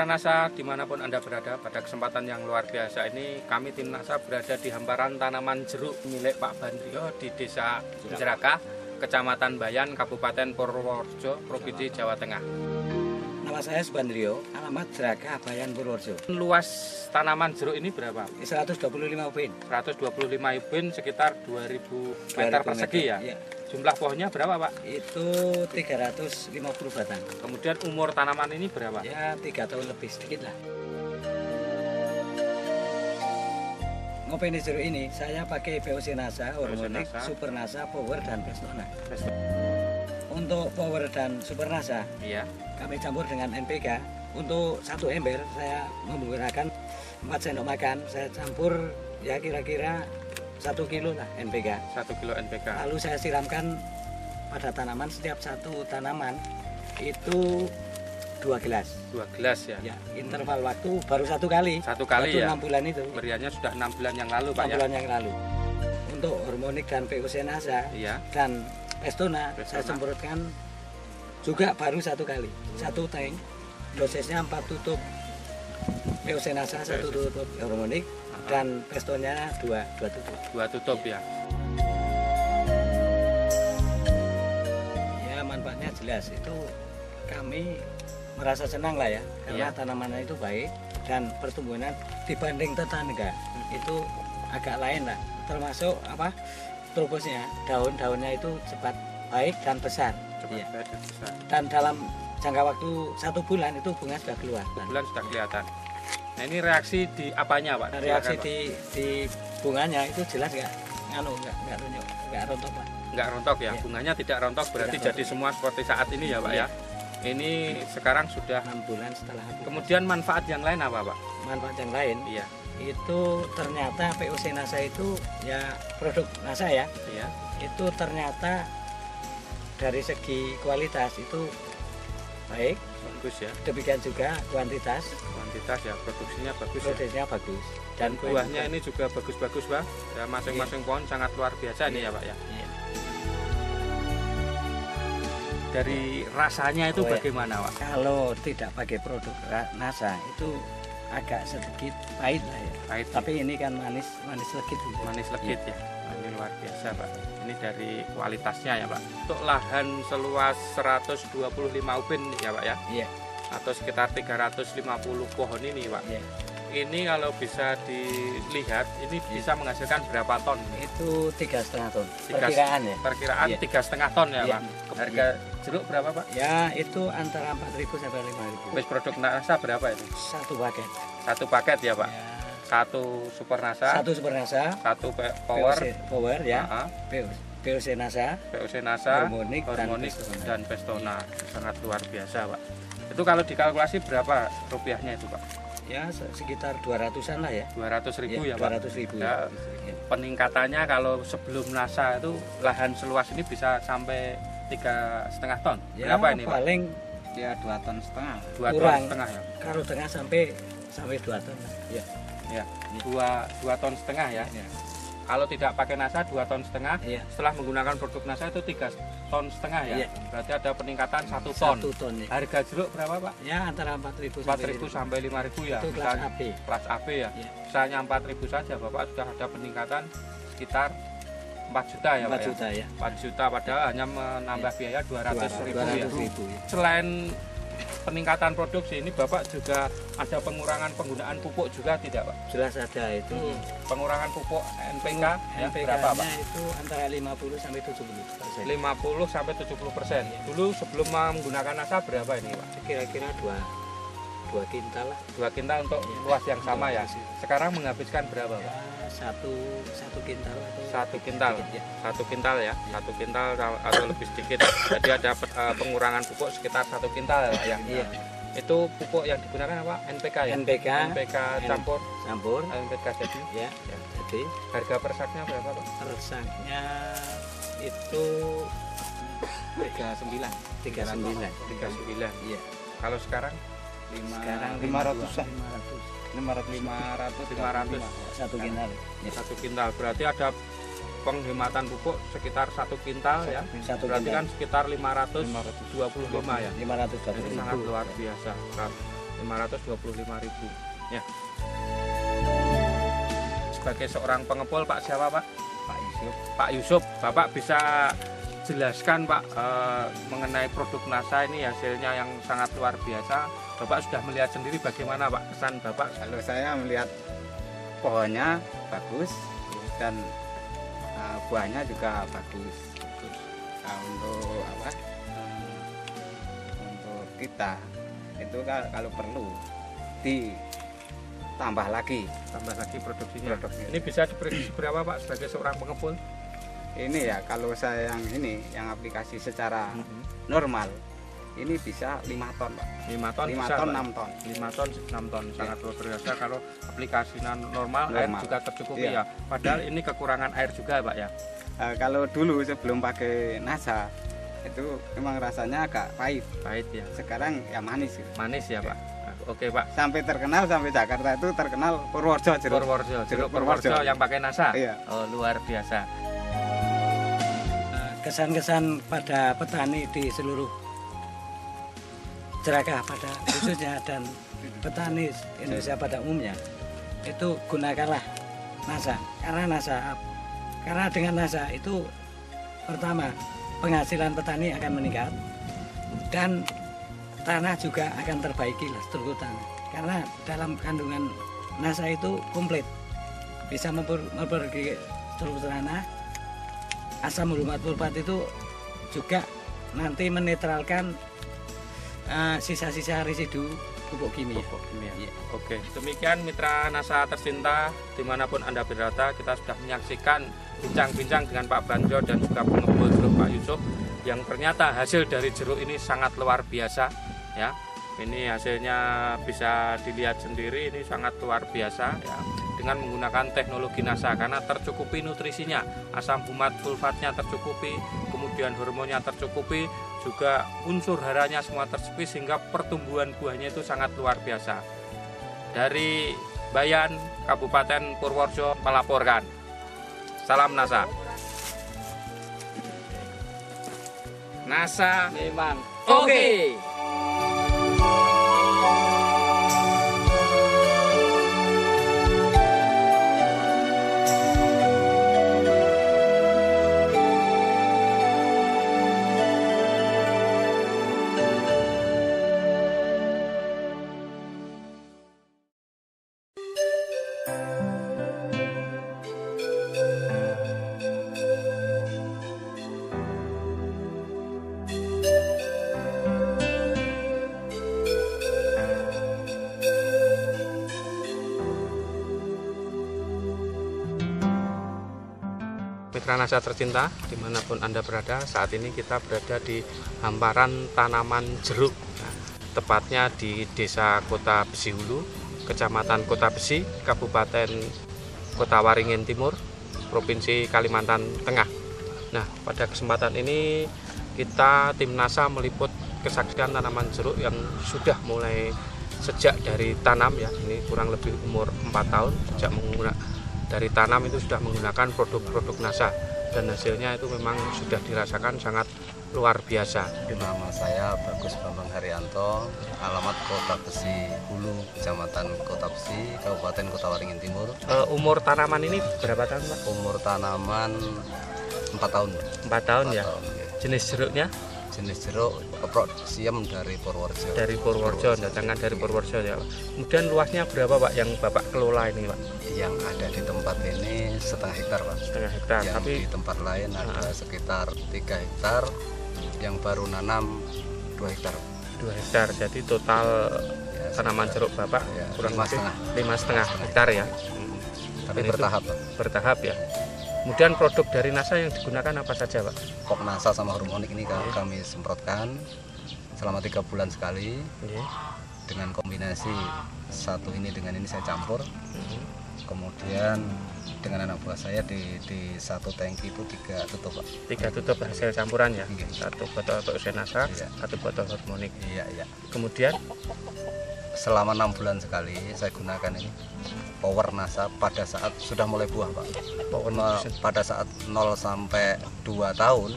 Mitra Nasa dimanapun Anda berada, pada kesempatan yang luar biasa ini kami tim Nasa berada di hamparan tanaman jeruk milik Pak Bandrio di Desa Jeraka, Kecamatan Bayan, Kabupaten Purworejo, Provinsi Jawa Tengah. Nama saya Subandrio, alamat Jeraka, Bayan, Purworejo. Luas tanaman jeruk ini berapa? 125 ubin. 125 ubin, sekitar 2000 meter persegi ya? Iya. Jumlah pohonnya berapa Pak? Itu 350 batang. Kemudian umur tanaman ini berapa? Ya 3 tahun lebih sedikit lah. Ngopeni jeruk ini saya pakai POC Nasa, Hormonik, Super Nasa, Power dan Pestona. Untuk Power dan Super Nasa, iya, kami campur dengan NPK. Untuk 1 ember saya menggunakan 4 sendok makan. Saya campur ya kira-kira 1 kilo lah NPK. 1 kilo NPK. Lalu saya siramkan pada tanaman, setiap satu tanaman itu 2 gelas. 2 gelas ya? Ya, interval waktu baru 1 kali. 1 kali ya? 6 bulan itu. Beriannya sudah 6 bulan yang lalu Pak 6 ya? bulan yang lalu. Untuk Hormonik dan POC Nasa, iya, dan Pestona saya semprotkan juga baru 1 kali. 1 tank, dosisnya 4 tutup POC Nasa, 1 tutup Hormonik, dan Pestonnya 2 tutup. 2 tutup ya. Ya manfaatnya jelas, itu kami merasa senang lah ya, karena tanamannya itu baik dan pertumbuhannya dibanding tetangga itu agak lain lah, termasuk apa trobosnya, daun-daunnya itu cepat baik dan besar. Cepat baik dan besar. Dan dalam jangka waktu 1 bulan itu bunga sudah keluar. 1 bulan sudah kelihatan. Nah ini reaksi di apanya Pak? Reaksi Silakan, di bunganya itu jelas nggak rontok Pak. Nggak rontok ya? Iya. Bunganya tidak rontok, berarti Tidak jadi rontok. semua seperti saat ini ya Pak ya? Ini sekarang sudah 6 bulan setelah habis. Kemudian manfaat yang lain apa Pak? Manfaat yang lain, Iya, itu ternyata POC Nasa itu ya produk Nasa ya, iya. itu ternyata dari segi kualitas itu baik, Bagus ya. demikian juga kuantitas, Kuantitas ya, produksinya bagus ya. prosesnya bagus, Dan buahnya ini juga bagus-bagus Pak. Ya, masing-masing pohon sangat luar biasa nih ya Pak ya. Iya. Dari rasanya itu bagaimana Pak? Kalau tidak pakai produk Nasa itu agak sedikit pahit lah ya. Pahit, Tapi ini kan manis legit. manis legit ya. Ini luar biasa Pak. Ini dari kualitasnya ya Pak. Untuk lahan seluas 125 ubin ya Pak ya. Iya. Atau sekitar 350 pohon ini Pak. Iya. Ini kalau bisa dilihat ini bisa menghasilkan berapa ton? Itu 3,5 ton. Tiga- Perkiraan ya. Perkiraan Iya. 3,5 ton ya Iya. Pak. Harga jeruk berapa Pak? Ya itu antara 4.000 sampai 5.000. Base produk Nasa berapa itu? 1 paket. 1 paket ya Pak. Ya. 1 Super Nasa, 1 Super Nasa, 1 Power, Power ya. AA, POC Nasa, POC Nasa, Hormonik, dan Pestona. Sangat luar biasa Pak. Itu kalau dikalkulasi berapa rupiahnya itu Pak? ya sekitar 200-an lah ya. 200.000 ya Pak. 200.000 Ya, peningkatannya kalau sebelum Nasa itu lahan seluas ini bisa sampai 3,5 ton. Ya, Berapa ini Pak? paling Ya 2,5 ton. 2 ton kurang. setengah ya. kalau tengah sampai 2 ton lah. Ya. Ya, 2 ton setengah ya. Ya. Kalau tidak pakai Nasa 2 ton setengah. Iya. Setelah menggunakan produk Nasa itu 3 ton setengah ya. Iya. Berarti ada peningkatan 1 ton. 1 ton ya. Harga jeruk berapa Pak? Ya antara 4.000 4.000 sampai 5.000 ya. Itu kelas Misalnya- AB. Kelas AB ya. Iya. Misalnya 4.000 saja Bapak sudah ada peningkatan sekitar 4 juta ya 4 Pak juta ya. ya. 4 juta padahal hanya menambah biaya 200.000 ya. 200.000 ya. Selain peningkatan produksi ini Bapak juga ada pengurangan penggunaan pupuk juga tidak Pak? Jelas ada itu. Pengurangan pupuk NPK ya, berapa Pak? NPK-nya itu antara 50 sampai 70%. 50 sampai 70%. Dulu sebelum menggunakan Nasa berapa ini Pak? Kira-kira 2 kintal lah. 2 kintal untuk luas yang sama ya. Sekarang menghabiskan berapa Ya, Pak? satu kintal atau 1 kintal. sedikit, ya. 1 kintal ya. 1 kintal atau lebih sedikit. Jadi ada pengurangan pupuk sekitar 1 kintal ya. Iya. Itu pupuk yang digunakan apa? NPK ya? NPK NPK campur campur NPK jadi. ya. Jadi Harga per saknya berapa Pak? resaknya itu 39. 39. 39. Iya. Kalau sekarang Sekarang 500-an. 500. 500 Satu kintal. Ya. 1 kintal. Berarti ada penghematan pupuk sekitar 1 kintal ya. Satu Berarti kintal. kan sekitar 525 ya. 520 Ini sangat luar biasa. 525.000 ya. Sebagai seorang pengepul Pak siapa Pak? Pak Yusuf. Pak Yusuf, Bapak bisa jelaskan Pak mengenai produk NASA ini hasilnya yang sangat luar biasa. Bapak sudah melihat sendiri bagaimana Pak kesan Bapak? Kalau saya melihat pohonnya bagus dan buahnya juga bagus. Nah, untuk apa? Untuk kita itu kalau perlu ditambah lagi Produksinya. Ini bisa diprediksi berapa Pak sebagai seorang pengepul? Ini ya kalau saya yang aplikasi secara normal ini bisa 5 ton Pak. 5 ton 5 bisa, ton Pak? 6 ton 5 ton 6 ton sangat luar biasa. Kalau aplikasi normal air juga tercukupi Iya. ya. Padahal ini kekurangan air juga Pak ya. Kalau dulu sebelum pakai NASA itu memang rasanya agak pahit. Pahit ya. Sekarang ya manis gitu. Manis ya Pak. Oke Pak. Sampai terkenal sampai Jakarta itu terkenal Purworejo jeruk. Jeruk Purworejo yang pakai NASA. Iya. Oh, luar biasa. Kesan-kesan pada petani di seluruh Jerakah pada khususnya dan petani Indonesia pada umumnya itu gunakanlah NASA karena dengan NASA itu pertama penghasilan petani akan meningkat dan tanah juga akan terbaiki lah struktur tanah karena dalam kandungan NASA itu komplit bisa memperbaiki struktur tanah. Asam hulumat fosfat itu juga nanti menetralkan sisa-sisa residu pupuk kimia. Ya. Oke, demikian mitra NASA tercinta dimanapun Anda berada, kita sudah menyaksikan bincang-bincang dengan Pak Bandro dan juga pengepul jeruk Pak Yusuf yang ternyata hasil dari jeruk ini sangat luar biasa ya. Ini hasilnya bisa dilihat sendiri, ini sangat luar biasa ya. Dengan menggunakan teknologi NASA karena tercukupi nutrisinya, asam hulumat fosfatnya tercukupi, kemudian hormonnya tercukupi, juga unsur haranya semua tercukupi sehingga pertumbuhan buahnya itu sangat luar biasa. Dari Bayan, Kabupaten Purworejo melaporkan. Salam NASA. NASA Memang oke. Mitra NASA tercinta, dimanapun Anda berada, saat ini kita berada di hamparan tanaman jeruk, nah, tepatnya di Desa Kota Besi Hulu, Kecamatan Kota Besi, Kabupaten Kota Waringin Timur, Provinsi Kalimantan Tengah. Nah, pada kesempatan ini kita tim NASA meliput kesaksian tanaman jeruk yang sudah mulai sejak dari tanam ya, ini kurang lebih umur 4 tahun sejak dari tanam itu sudah menggunakan produk-produk NASA dan hasilnya itu memang sudah dirasakan sangat luar biasa. Nama saya Bagus Bambang Haryanto, alamat Kota Besi Hulu, Kecamatan Kota Besi, Kabupaten Kota Waringin Timur. Umur tanaman ini berapa tahun Pak? Umur tanaman 4 tahun. 4 tahun ya? 4 tahun, ya. Jenis jeruknya? Jenis jeruk keprok siem dari Purworejo. Dari Purworejo, datangkan dari Purworejo ya Pak. Kemudian luasnya berapa Pak yang Bapak kelola ini Pak? Yang ada di tempat ini setengah hektar Pak. Setengah hektar, Yang tapi di tempat lain ada sekitar 3 hektar, yang baru nanam 2 hektar. 2 hektar, jadi total Ya, tanaman jeruk Bapak ya, kurang lebih 5,5 hektar ya. Tapi Dan itu bertahap Pak. bertahap ya. Kemudian produk dari NASA yang digunakan apa saja Pak? Pok NASA sama hormonik ini kami semprotkan selama 3 bulan sekali. Dengan kombinasi satu ini dengan ini saya campur. Kemudian dengan anak buah saya di satu tangki itu 3 tutup Pak. 3 tutup hasil campuran ya. Iya. 1 botol NASA, Iya. 1 botol hormonik. Iya. Kemudian Selama 6 bulan sekali saya gunakan ini Power NASA pada saat sudah mulai buah Pak. Pada saat 0 sampai 2 tahun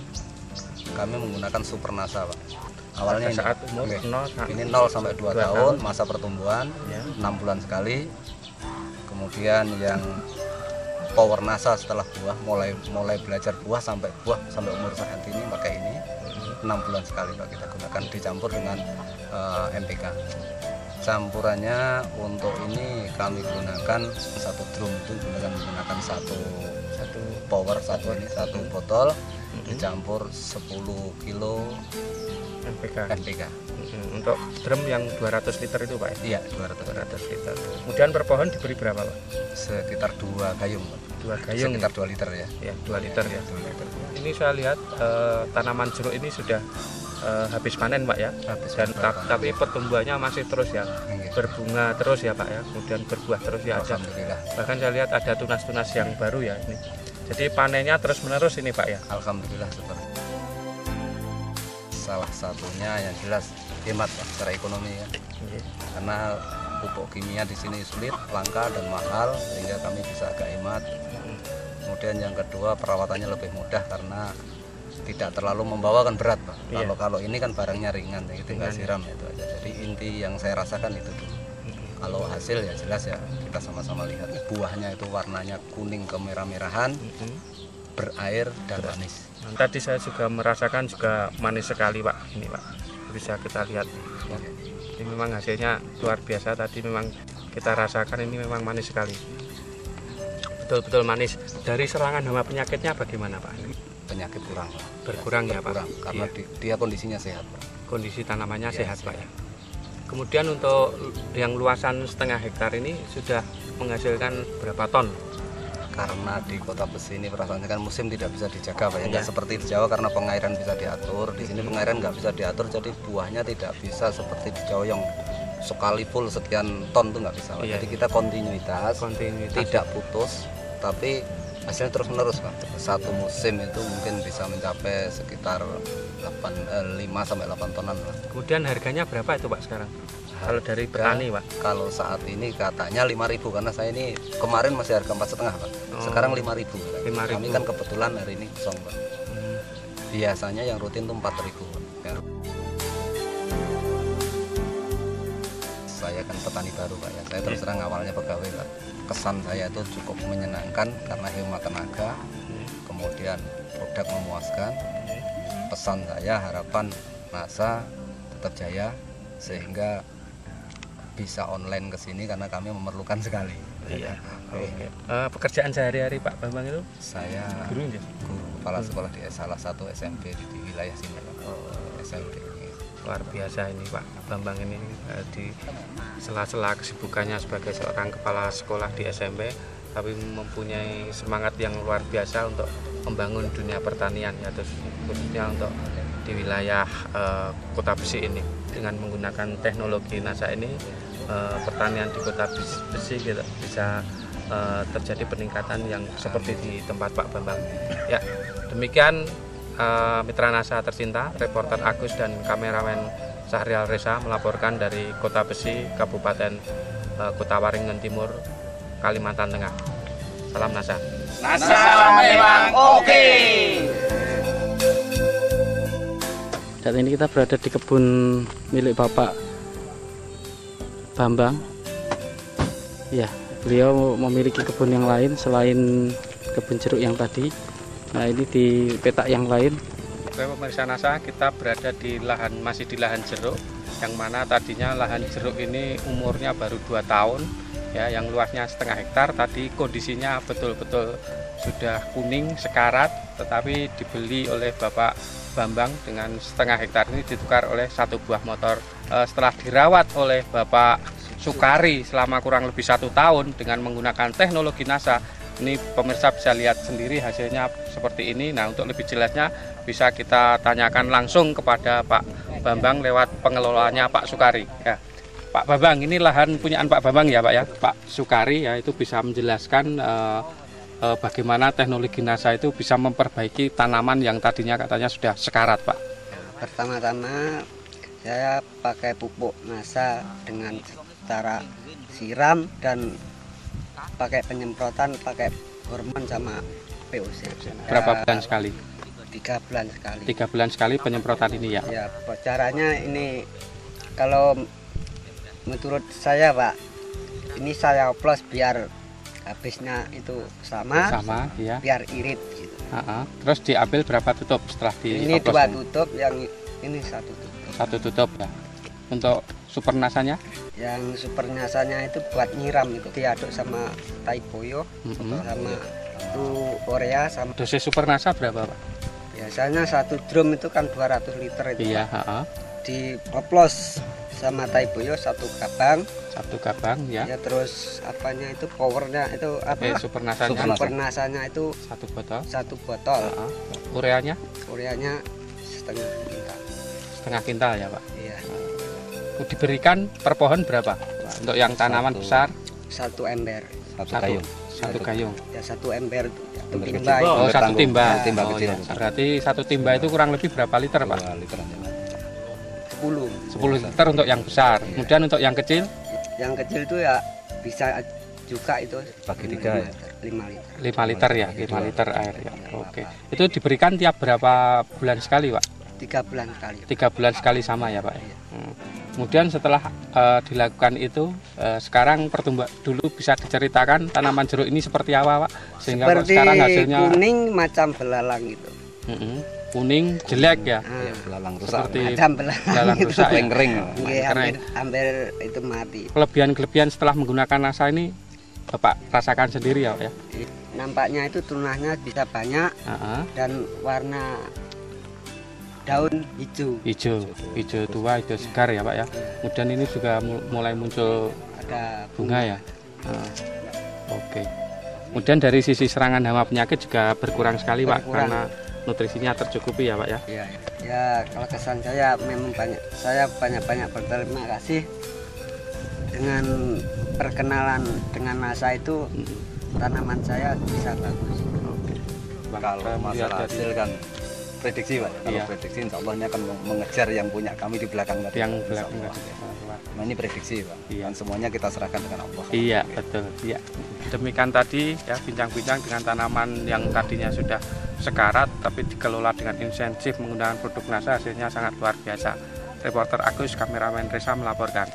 kami menggunakan Super NASA Pak. awalnya Pada saat umur Oke. 0 ini 0 sampai 2 2 tahun masa pertumbuhan, Ya. 6 bulan sekali. Kemudian yang power NASA setelah buah, mulai belajar buah sampai umur saat ini pakai ini 6 bulan sekali Pak, kita gunakan dicampur dengan MPK. Campurannya untuk ini kami gunakan satu drum itu menggunakan satu power, satu botol dicampur 10 kilo MPK. MPK. Untuk drum yang 200 liter itu Pak? Iya, 200 liter. Kemudian per pohon diberi berapa Pak? sekitar 2 gayung. 2 gayung. Sekitar 2 liter ya. Ya, 2 liter ya. 2 liter. Ini saya lihat tanaman jeruk ini sudah habis panen Pak ya. Habis Dan panen. tapi pertumbuhannya masih terus ya. Iya. Berbunga terus ya Pak ya. Kemudian berbuah terus ya. Alhamdulillah. Bahkan saya lihat ada tunas-tunas yang baru ya ini. Jadi panennya terus-menerus ini Pak ya. Alhamdulillah seperti salah satunya yang jelas hemat Pak, secara ekonomi ya. Karena pupuk kimia di sini sulit, langka dan mahal sehingga kami bisa agak hemat. Kemudian yang kedua perawatannya lebih mudah karena tidak terlalu membawakan berat Pak. Iya. Kalau ini kan barangnya ringan, ya, tinggal Ringan, siram itu aja. Jadi inti yang saya rasakan itu dulu. Kalau hasil ya jelas ya kita sama-sama lihat buahnya itu warnanya kuning kemerah-merahan, berair dan manis. Nah, tadi saya juga merasakan juga manis sekali Pak. Ini Pak bisa kita lihat. Ya. Ini memang hasilnya luar biasa. Tadi memang kita rasakan ini memang manis sekali. Betul-betul manis. Dari serangan hama penyakitnya bagaimana Pak? Penyakit kurang Pak. Berkurang ya Pak. Kurang karena Iya. dia kondisinya sehat Pak. Kondisi tanamannya Iya, sehat Pak sehat. ya. Kemudian untuk yang luasan setengah hektar ini sudah menghasilkan berapa ton? Karena di Kota Besi ini perasaannya kan musim tidak bisa dijaga Pak ya, nggak Iya. seperti di Jawa karena pengairan bisa diatur. Di sini pengairan nggak bisa diatur, jadi buahnya tidak bisa seperti di Jawa yang sekali full sekian ton tuh nggak bisa Pak. Iya. Jadi kita kontinuitas, Kontinuitas. tidak putus, tapi hasilnya terus menerus Pak. Satu musim itu mungkin bisa mencapai sekitar 5 sampai 8 tonan Pak. Kemudian harganya berapa itu Pak sekarang? Kalau dari petani Pak? Kalau saat ini katanya 5.000 karena saya ini kemarin masih harga 4,5 Pak. Oh. Sekarang 5.000. 5.000. Kami kan kebetulan hari ini kosong Pak. Biasanya yang rutin tuh 4.000. Ya. Saya kan petani baru Pak ya. Saya terus terang awalnya pegawai Pak. Kesan saya itu cukup menyenangkan karena hemat tenaga. Kemudian produk memuaskan. Pesan saya harapan NASA tetap jaya sehingga bisa online ke sini karena kami memerlukan sekali. Iya. Oke. Pekerjaan sehari-hari Pak Bambang itu Saya guru ya? guru kepala sekolah di salah satu SMP di wilayah sini Pak. SMP. Luar biasa ini Pak Bambang ini di sela-sela kesibukannya sebagai seorang kepala sekolah di SMP tapi mempunyai semangat yang luar biasa untuk membangun dunia pertanian ya, terus khususnya untuk di wilayah Kota Besi ini dengan menggunakan teknologi NASA ini pertanian di Kota Besi gitu, bisa terjadi peningkatan yang seperti di tempat Pak Bambang. Ya, demikian Mitra NASA tercinta, reporter Agus dan kameramen Syahrial Reza melaporkan dari Kota Besi, Kabupaten Kota Waringin Timur, Kalimantan Tengah. Salam NASA. NASA memang oke. Saat ini kita berada di kebun milik Bapak Bambang. Ya, beliau memiliki kebun yang lain selain kebun jeruk yang tadi. Nah, ini di petak yang lain. Oke, pemirsa NASA, kita berada di masih di lahan jeruk, yang mana tadinya lahan jeruk ini umurnya baru 2 tahun, ya, yang luasnya setengah hektar. Tadi kondisinya betul-betul sudah kuning sekarat, tetapi dibeli oleh Bapak Bambang dengan setengah hektar ini ditukar oleh 1 buah motor. Setelah dirawat oleh Bapak Sukari selama kurang lebih 1 tahun dengan menggunakan teknologi NASA, ini pemirsa bisa lihat sendiri hasilnya seperti ini. Nah, untuk lebih jelasnya bisa kita tanyakan langsung kepada Pak Bambang lewat pengelolanya Pak Sukari. Ya. Pak Bambang, ini lahan punyaan Pak Bambang ya Pak ya? Pak Sukari ya, itu bisa menjelaskan bagaimana teknologi NASA itu bisa memperbaiki tanaman yang tadinya katanya sudah sekarat Pak. Pertama-tama saya pakai pupuk NASA dengan cara siram dan pakai penyemprotan, pakai hormon sama POC. Berapa bulan sekali? 3 bulan sekali. 3 bulan sekali penyemprotan ini ya. Ya, caranya ini kalau menurut saya Pak, ini saya oplos biar habisnya itu sama ya. biar irit gitu. Terus diambil berapa tutup setelah Ini 2 tutup, yang ini 1 tutup. 1 tutup ya. Untuk super nasanya? Yang super nasanya itu buat nyiram, itu diaduk sama Taiboyo sama itu Korea sama. Dosis super nasa berapa Pak? Biasanya 1 drum itu kan 200 liter itu. Iya, Dioplos sama Taiboyo 1 gabang. 1 gabang ya. Ya terus apanya itu powernya itu apa? Super nasanya. Super nasanya itu 1 botol. 1 botol. Ureanya? Ureanya setengah kintal ya Pak. Iya. Diberikan per pohon berapa? Untuk yang tanaman besar? 1 ember. 1 gayung. 1 gayung. Ya 1 ember itu. Timba. Oh, 1 timba. Timba kecil. Berarti 1 timba itu kurang lebih berapa liter Pak? 2 liter aja. 10 liter untuk yang besar. Kemudian untuk yang kecil? Yang kecil itu ya bisa juga itu bagi 3 ya. 5 liter. 5 liter ya, 5 liter air ya. Oke. Itu diberikan tiap berapa bulan sekali Pak? 3 bulan sekali. 3 bulan sekali sama ya Pak. Kemudian setelah dilakukan itu, sekarang pertumbuhan dulu bisa diceritakan tanaman jeruk ini seperti apa Pak? Sehingga Seperti sekarang hasilnya kuning macam belalang gitu. Kuning jelek ya. Belalang rusak. Seperti Macam belalang rusak ya. Kering. Iya, hampir itu mati. Kelebihan-kelebihan setelah menggunakan nasa ini Bapak rasakan sendiri ya Pak ya. Nampaknya itu tunahnya bisa banyak dan warna daun hijau tua, hijau segar ya Pak ya. Kemudian ini juga mulai muncul ada bunga ya. Oke. Kemudian dari sisi serangan hama penyakit juga berkurang sekali Pak, karena nutrisinya tercukupi ya Pak ya. Iya. Ya kalau kesan saya memang banyak berterima kasih dengan perkenalan dengan nasa itu, tanaman saya bisa bagus. Kalau masalah hasil kan prediksi Pak. Kalau prediksi insya Allah ini akan mengejar yang punya kami di belakang tadi. Yang belakang tadi. Nah, ini prediksi Pak. Dan semuanya kita serahkan dengan Allah. Iya betul. Iya. Demikian tadi ya bincang-bincang dengan tanaman yang tadinya sudah sekarat tapi dikelola dengan intensif menggunakan produk nasa, hasilnya sangat luar biasa. Reporter Agus, kameramen Reza melaporkan.